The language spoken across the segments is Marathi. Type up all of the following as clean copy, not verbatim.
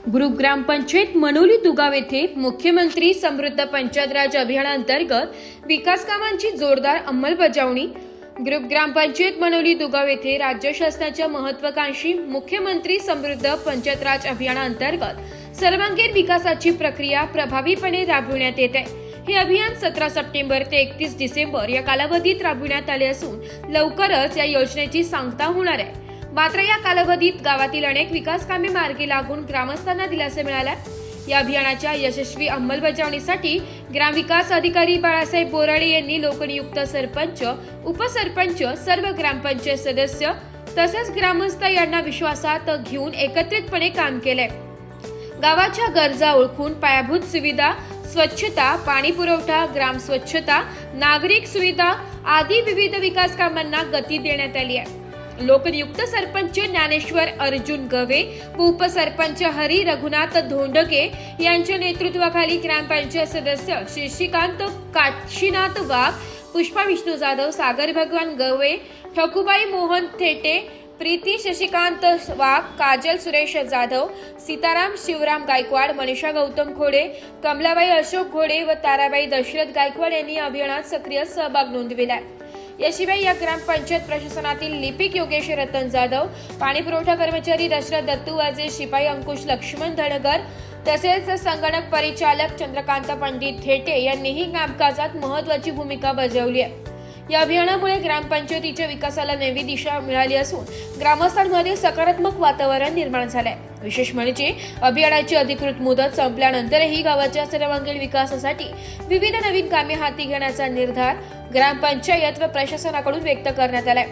ग्रुप ग्रामपंचायत मनोली दुगाव येथे मुख्यमंत्री समृद्ध पंचायत राज अभियानांतर्गत विकास कामांची जोरदार अंमलबजावणी। ग्रुप ग्रामपंचायत मनोली दुगाव येथे राज्य शासनाच्या महत्त्वाकांक्षी मुख्यमंत्री समृद्ध पंचायत राज अभियानांतर्गत सर्वांगीण विकासाची प्रक्रिया प्रभावीपणे राबविण्यात येत आहे। हे अभियान 17 सप्टेंबर ते 31 डिसेंबर या कालावधीत राबविण्यात आले असून लवकरच या योजनेची सांगता होणार आहे। मात्र या कालावधीत गावातील अनेक विकास कामे मार्गी लागून ग्रामस्थांना दिलासा मिळाला। या अभियानाच्या यशस्वी अंमलबजावणीसाठी ग्रामविकास अधिकारी बाळासाहेब बोराडे यांनी लोकनियुक्त सरपंच, उपसरपंच, सर्व ग्रामपंचायत सदस्य तसेच ग्रामस्थ यांना विश्वासात घेऊन एकत्रितपणे काम केले। गावाच्या गरजा ओळखून पायाभूत सुविधा, स्वच्छता, पाणी पुरवठा, ग्राम स्वच्छता, नागरिक सुविधा आदी विविध विकास कामांना गती देण्यात आली आहे। लोकनियुक्त सरपंच ज्ञानेश्वर अर्जुन गवे व उपसरपंच हरी रघुनाथ धोंडके यांच्या नेतृत्वाखाली ग्रामपंचायत सदस्य श्रीकांत काशीनाथ वाघ, पुष्पा विष्णू जाधव, सागर भगवान गवे, ठकुबाई मोहन थेटे, प्रीती शशिकांत वाघ, काजल सुरेश जाधव, सीताराम शिवराम गायकवाड, मनीषा गौतम खोडे, कमलाबाई अशोक घोडे व ताराबाई दशरथ गायकवाड यांनी अभियानात सक्रिय सहभाग नोंदविला। याशिवाय या ग्रामपंचायत प्रशासनातील लिपिक योगेश रतन जाधव, पाणी पुरवठा कर्मचारी दशरथ दत्तू वाजे, शिपाई अंकुश लक्ष्मण धनगर तसेच संगणक परिचालक चंद्रकांत पंडित थेटे यांनीही कामकाजात महत्त्वाची भूमिका बजावली आहे। या अभियानामुळे ग्रामपंचायतीच्या विकासाला नवी दिशा मिळाली असून ग्रामस्थांमध्ये सकारात्मक वातावरण निर्माण झालंय। विशेष म्हणजे अभियानाची अधिकृत मुदत संपल्यानंतरही गावाच्या सर्वांगीण विकासासाठी विविध नवीन कामे हाती घेण्याचा निर्धार ग्रामपंचायत व प्रशासनाकडून व्यक्त करण्यात आलाय।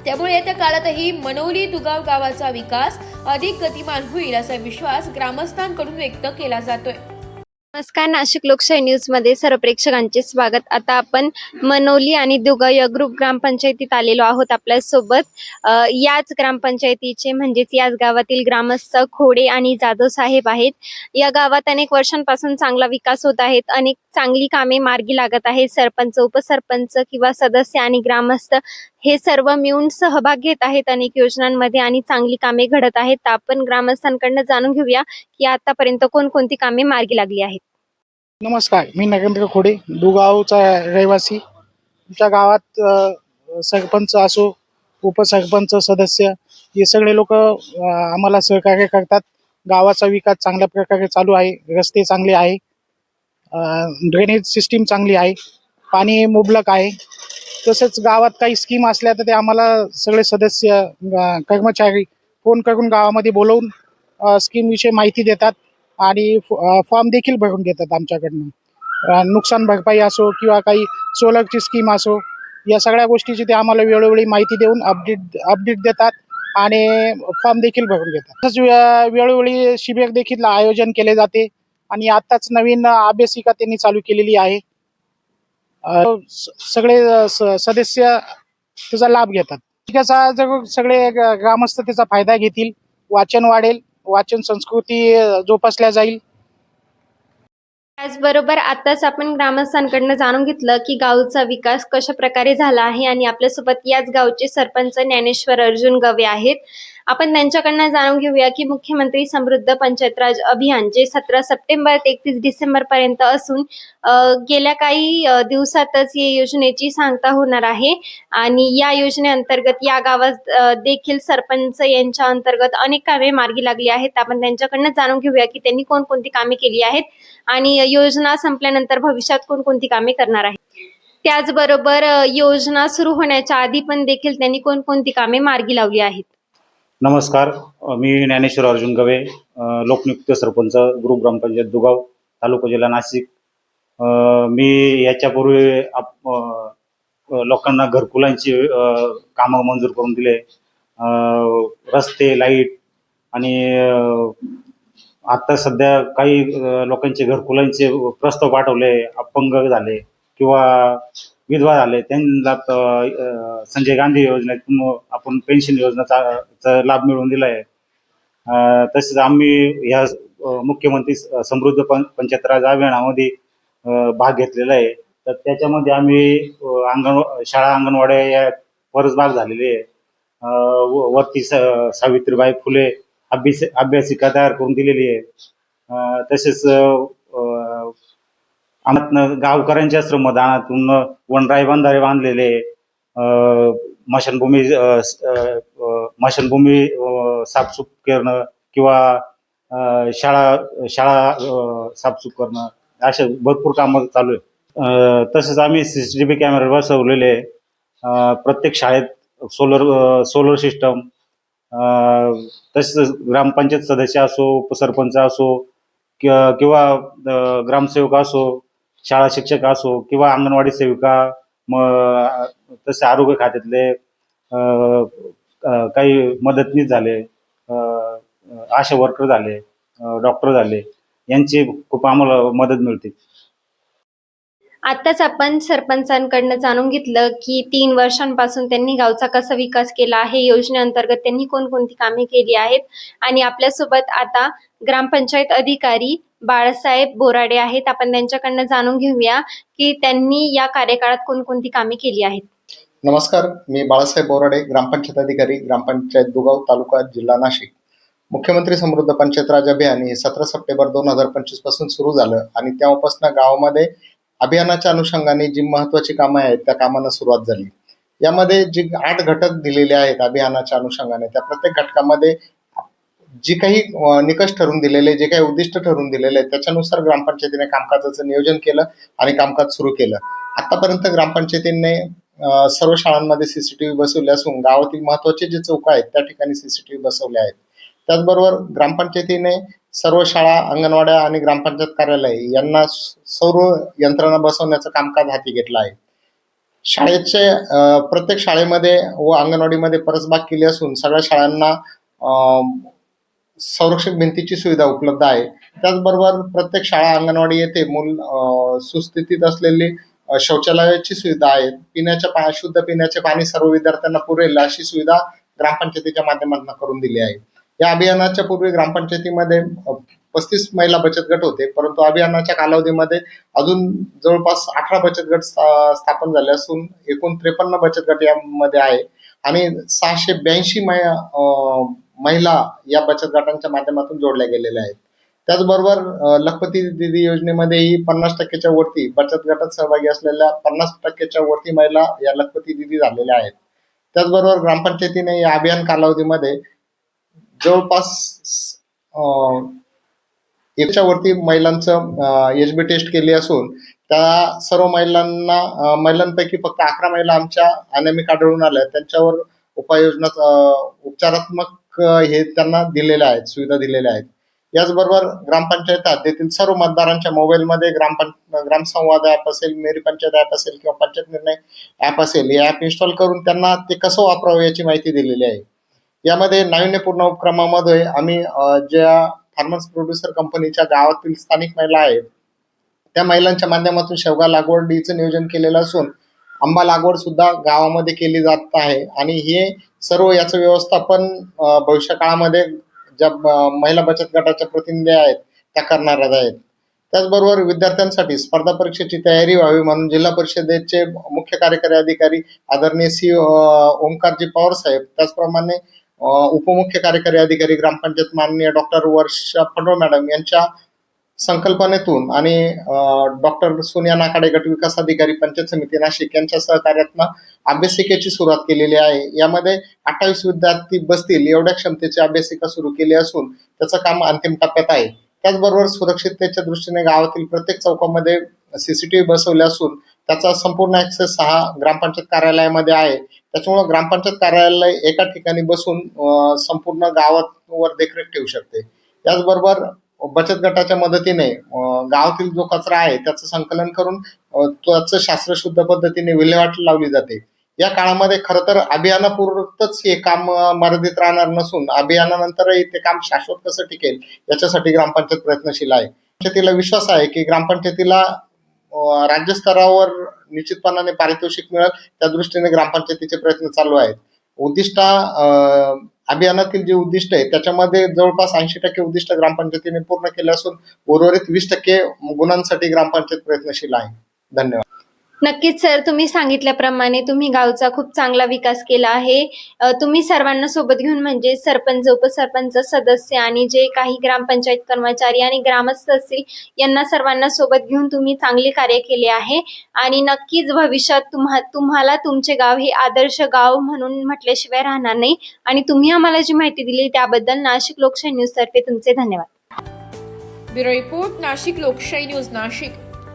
त्यामुळे येत्या काळातही मनोली दुगाव गावाचा विकास अधिक गतिमान होईल असा विश्वास ग्रामस्थांकडून व्यक्त केला जातोय। नमस्कार, नाशिक लोकशाही न्यूज मध्ये सर्व प्रेक्षकांचे स्वागत। आता आपण मनोली आणि दुगाव या ग्रुप ग्रामपंचायतीत आलेलो आहोत। आपल्या सोबत याच ग्रामपंचायतीचे म्हणजेच याच गावातील ग्रामस्थ खोडे आणि जाधव साहेब आहेत। या गावात अनेक वर्षांपासून चांगला विकास होत आहे, अनेक चांगली कामे मार्गी लागत आहेत। सरपंच, उपसरपंच किंवा सदस्य आणि ग्रामस्थ हे सर्व मिळून सहभाग घेत आहेत अनेक योजनांमध्ये आणि चांगली कामे घडत आहेत। आपण ग्रामस्थांकडून जाणून घेऊया की आतापर्यंत कोणकोणती कामे मार्गी लागली आहेत। नमस्कार, मी नरेंद्र खोडे, दुगावचा रहिवासी। तुमच्या गावात सरपंच असो, उपसरपंच, सदस्य हे सगळे लोक आम्हाला सहकार्य करतात। गावाचा विकास चांगल्या प्रकारे चालू आहे। रस्ते चांगले आहे, ड्रेनेज सिस्टीम चांगली आहे, पाणी मुबलक आहे। तसेच गावात काही स्कीम असल्या तर ते आम्हाला सगळे सदस्य, कर्मचारी फोन करून गावामध्ये बोलवून स्कीमविषयी माहिती देतात आणि फॉर्म देखील भरून घेतात आमच्याकडनं। नुकसान भरपाई असो किंवा काही सोलरची स्कीम असो, या सगळ्या गोष्टीची ते आम्हाला वेळोवेळी माहिती देऊन अपडेट देतात आणि फॉर्म देखील भरून घेतात। तसंच वेळोवेळी शिबिर देखील आयोजन केले जाते आणि आत्ताच नवीन अभ्यासिका त्यांनी चालू केलेली आहे। सगळे सदस्य त्याचा लाभ घेतात। त्याचा जर सगळे ग्रामस्थ त्याचा फायदा घेतील, वाचन वाढेल, वाचन संस्कृती जोपासल्या जाईल। त्याचबरोबर आताच आपण ग्रामस्थांकडून जाणून घेतलं की गावचा विकास कशा प्रकारे झाला आहे आणि आपल्यासोबत याच गावचे सरपंच ज्ञानेश्वर अर्जुन गवे आहेत। आपण त्यांच्याकडनं जाणून घेऊया की मुख्यमंत्री समृद्ध पंचायत राज अभियान जे 17 सप्टेंबर ते 31 डिसेंबर पर्यंत असून गेल्या काही दिवसातच या योजनेची सांगता होणार आहे आणि या योजनेअंतर्गत या गावात देखील सरपंच यांच्या अंतर्गत अनेक कामे मार्गी लागली आहेत। आपण त्यांच्याकडनं जाणून घेऊया की त्यांनी कोणकोणती कामे केली आहेत आणि योजना संपल्यानंतर भविष्यात कोणकोणती कामे करणार आहेत। त्याचबरोबर योजना सुरू होण्याच्या आधी पण देखील त्यांनी कोणकोणती कामे मार्गी लावली आहेत। नमस्कार, मी ज्ञानेश्वर अर्जुन गवे, लोकनियुक्त सरपंच, ग्रुप ग्रामपंचायत दुगाव, तालुका जिल्हा नाशिक। मी याच्यापूर्वी लोकांना घरकुलांची कामं मंजूर करून दिले, रस्ते, लाईट आणि आता सध्या काही लोकांचे घरकुलांचे प्रस्ताव पाठवले, अपंग झाले किंवा विधवा झाले त्यांना संजय गांधी योजनेतून आपण पेन्शन योजनेचा लाभ मिळवून दिला आहे। तसेच आम्ही ह्या मुख्यमंत्री समृद्ध पंचायत राज अभियानामध्ये भाग घेतलेला आहे। तर त्याच्यामध्ये आम्ही शाळा, अंगणवाड्या या परस भाग झालेले आहे। वरती सावित्रीबाई फुले अभ्यासिका तयार करून दिलेली आहे. तसेच आम्हाला गावकऱ्यांच्या श्रमदानातून वनराई बंधारे बांधलेले, मशानभूमी साफसूफ करणं किंवा शाळा साफसूफ करणं, अशा भरपूर कामं चालू आहे. तसेच आम्ही CCTV कॅमेरे बसवलेले आहे. प्रत्येक शाळेत सोलर सिस्टम, तसेच ग्रामपंचायत सदस्य असो, उपसरपंच असो किंवा ग्रामसेवक असो, शाळा शिक्षक असो किंवा अंगणवाडी सेविका, तसे आरोग्य खात्यातले काही मदतनीस झाले, आशा वर्कर झाले, डॉक्टर झाले, यांची खूप आम्हाला मदत मिळते. आताच आपण सरपंचांकडनं जाणून घेतलं की 3 वर्षांपासून त्यांनी गावचा कसा विकास केला आहे, योजनेअंतर्गत त्यांनी कोणकोणती कामे केली आहेत. आणि आपल्यासोबत आता ग्रामपंचायत अधिकारी बाळासाहेब बोराडे आहेत. आपण त्यांच्याकडनं जाणून घेऊया की त्यांनी या कार्यकाळात कोणकोणती कामे केली आहेत. नमस्कार, मी बाळासाहेब बोराडे, ग्रामपंचायत अधिकारी, ग्रामपंचायत दुगाव, तालुका जिल्हा नाशिक. मुख्यमंत्री समृद्ध पंचायत राज अभियान हे 17 सप्टेंबर 2025 पासून सुरू झालं आणि तेव्हापासून गावामध्ये अभियानाच्या अनुषंगाने जी महत्वाची कामं आहेत त्या कामांना सुरुवात झाली. यामध्ये जी 8 घटक दिलेले आहेत अभियानाच्या अनुषंगाने, त्या प्रत्येक घटकामध्ये जी काही निकष ठरवून दिलेले, जे काही उद्दिष्ट ठरवून दिलेले आहेत त्याच्यानुसार ग्रामपंचायतीने कामकाजाचं नियोजन केलं आणि कामकाज सुरू केलं. आतापर्यंत ग्रामपंचायतीने सर्व शाळांमध्ये CCTV बसवले असून गावातील महत्वाचे जे चौक आहेत त्या ठिकाणी CCTV बसवले आहेत. त्याचबरोबर ग्रामपंचायतीने सर्व शाळा, अंगणवाड्या आणि ग्रामपंचायत कार्यालय यांना सौर यंत्रणा बसवण्याचं कामकाज हाती घेतलं आहे. शाळेचे प्रत्येक शाळेमध्ये व अंगणवाडीमध्ये परसबाग केली असून सगळ्या शाळांना संरक्षक भिंतीची सुविधा उपलब्ध आहे. त्याचबरोबर प्रत्येक शाळा, अंगणवाडी येथे सुस्थितीत असलेली शौचालयाची सुविधा आहे. शुद्ध पिण्याचे पाणी सर्व विद्यार्थ्यांना पुरेल अशी सुविधा ग्रामपंचायतीच्या माध्यमातून करून दिली आहे. या अभियानाच्या पूर्वी ग्रामपंचायतीमध्ये 35 महिला बचत गट होते, परंतु अभियानाच्या कालावधीमध्ये अजून जवळपास 18 बचत गट स्थापन झाले असून एकूण 53 बचत गट यामध्ये आहे आणि 682 महिला या बचत गटांच्या माध्यमातून जोडल्या गेलेल्या आहेत. त्याचबरोबर लखपती दीदी योजनेमध्येही 50% वरती बचत गटात सहभागी असलेल्या 50% वरती महिला या लखपती दीदी झालेल्या आहेत. त्याचबरोबर ग्रामपंचायतीने या अभियान कालावधीमध्ये जवळपास 100 वरती महिलांचं HB टेस्ट केली असून त्या सर्व महिलांपैकी फक्त 11 महिला आमच्या अनामिक आढळून आल्या. त्यांच्यावर उपचारात्मक हे त्यांना दिलेले आहेत, सुविधा दिलेल्या आहेत. याचबरोबर ग्रामपंचायत हद्दीतील सर्व मतदारांच्या मोबाईलमध्ये ग्रामसंवाद ॲप असेल, मेरी पंचायत ॲप असेल किंवा पंचायत निर्णय ॲप असेल, हे ॲप इन्स्टॉल करून त्यांना ते कसं वापरावं याची माहिती दिलेली आहे. यामध्ये नाविन्यपूर्ण उपक्रमामध्ये आम्ही ज्या फार्मर्स प्रोड्युसर कंपनीच्या गावातील स्थानिक महिला आहेत त्या महिलांच्या माध्यमातून शेवगा लागवडीचं नियोजन केलेलं असून आंबा लागवड सुद्धा गावामध्ये केली जात आहे आणि हे सर्व याचं व्यवस्थापन भविष्य काळामध्ये ज्या महिला बचत गटाच्या प्रतिनिधी आहेत त्या करणार आहेत. त्याचबरोबर विद्यार्थ्यांसाठी स्पर्धा परीक्षेची तयारी व्हावी म्हणून जिल्हा परिषदेचे मुख्य कार्यकारी अधिकारी आदरणीय श्री ओंकारजी पवार साहेब, त्याचप्रमाणे उपमुख्य कार्यकारी अधिकारी ग्रामपंचायत माननीय डॉक्टर वर्षा फडो मॅडम यांच्या संकल्पनेतून आणि डॉक्टर सोनिया नाकाडे गट विकास अधिकारी पंचायत समिती नाशिक यांच्या सहकार्यातून अभ्यासिकेची सुरुवात केलेली आहे. यामध्ये 28 विद्यार्थी बसतील एवढ्या क्षमतेची अभ्यासिका सुरू केली असून त्याचं काम अंतिम टप्प्यात आहे. त्याचबरोबर सुरक्षिततेच्या दृष्टीने गावातील प्रत्येक चौकामध्ये CCTV बसवले असून त्याचा संपूर्ण ऍक्सेस हा ग्रामपंचायत कार्यालयामध्ये आहे. त्याच्यामुळे ग्रामपंचायत कार्यालय एका ठिकाणी बसून संपूर्ण गावावर देखरेख ठेवू शकते. त्याचबरोबर बचत गटाच्या मदतीने गावातील जो कचरा आहे त्याचं संकलन करून त्याचं शास्त्रशुद्ध पद्धतीने विल्हेवाट लावली जाते. या काळामध्ये खरं तर अभियानापुरतच हे काम मर्यादित राहणार नसून अभियानानंतरही ते काम शाश्वत कसं टिकेल याच्यासाठी ग्रामपंचायत प्रयत्नशील आहे. पंचायतीला विश्वास आहे की ग्रामपंचायतीला राज्यस्तरावर निश्चितपणाने पारितोषिक मिळेल, त्या दृष्टीने ग्रामपंचायतीचे प्रयत्न चालू आहेत. अभियानातील जे उद्दिष्ट आहे त्याच्यामध्ये जवळपास 80% उद्दिष्ट ग्रामपंचायतीने पूर्ण केले असून उर्वरित 20% गुणांसाठी ग्रामपंचायत प्रयत्नशील आहे. धन्यवाद. नक्कीच सर, तुम्ही सांगितल्याप्रमाणे तुम्ही गावचा खूप चांगला विकास केला आहे. तुम्ही सर्वांना सोबत घेऊन म्हणजे सरपंच, उपसरपंच, सदस्य आणि जे काही ग्रामपंचायत कर्मचारी आणि ग्रामस्थ असतील यांना सर्वांना सोबत घेऊन तुम्ही चांगले कार्य केले आहे आणि नक्कीच भविष्यात तुम्हाला तुमचे गाव हे आदर्श गाव म्हणून म्हटल्याशिवाय राहणार नाही आणि तुम्ही आम्हाला जी माहिती दिली त्याबद्दल नाशिक लोकशाही न्यूज तर्फे तुमचे धन्यवाद. ब्युरो रिपोर्ट, नाशिक लोकशाही न्यूज, नाशिक.